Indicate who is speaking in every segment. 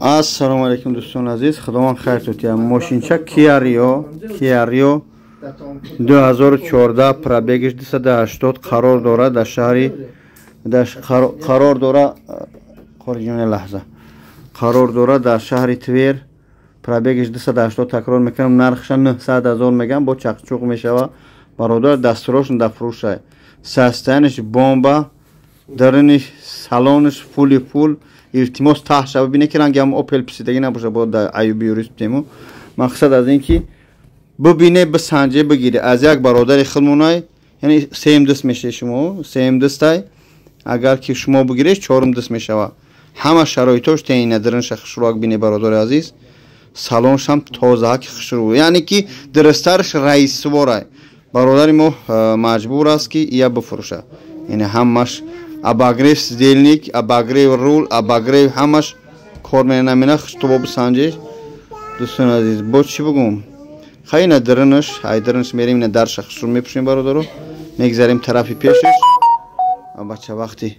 Speaker 1: Assalomu alaykum do'stlar aziz, xudoman xayr to'tya. Moshincha Kia Rio 2014 пробеги 280 qaror dora در شهری قرار داره خارجون لحظه قرار داره در شهر تویر پرابگش 280 تکرار میکنم نرخش 900,000 میگم با چقچوق میشوه برادر دستوراشون در فروشه سستنش بمبا درنش سالونش فول التماس ته شب ببینه که رنگ هم اوپل پسیدگی نباشه با در ایوبی یوریست تیمو مقصد از این که ببینه بسنجه بگیره از یک برادر خودمونای یعنی سیم دست میشه شما سیم دستای اگر که شما بگیریش چهارم دست میشه همه شرایطش تعیین درنش خشروق بینه برادر عزیز سالونش هم تازه که خشروق یعنی که درسترش رئیس سواره برادر ما مجبور است که یا بفروشه یعنی همش اباگریف زیلنیک اباگریف رول اباگریف همش کار نمیکنه خشتو بسنجه دوستان عزیز با چی بگم خیلی درنش میریم نه در شخص رو میپوشیم برادرو میگذاریم طرفی پیشش بچه وقتی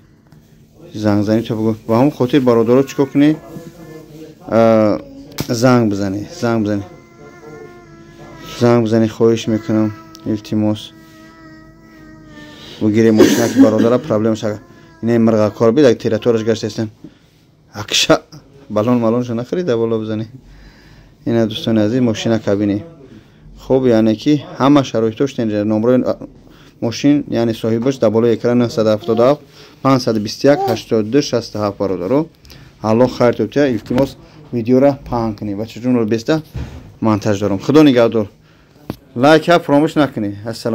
Speaker 1: زنگ زنی تو بگو با هم خاطر برادرو چیکار کنی زنگ بزنی خواهش میکنم التماس بگیری ماشینا که برادر پرابلم شده اینه مرغا کار بید اگه تیراتورش گشت هستن اکشا بالونش نخریده بالا بزنی اینه دوستان عزیز ماشینا کابینی خوب یعنی که همه شرایطش اینجا نمره ماشین یعنی صاحبش در بالای اکران 977 521 82 67 برادرو الله خیر توت التماس ویدیو را پهن کنی بچه جون رو بیسته مونتاژ دارم خدا نگهدار لایک ها فراموش نکنی السلام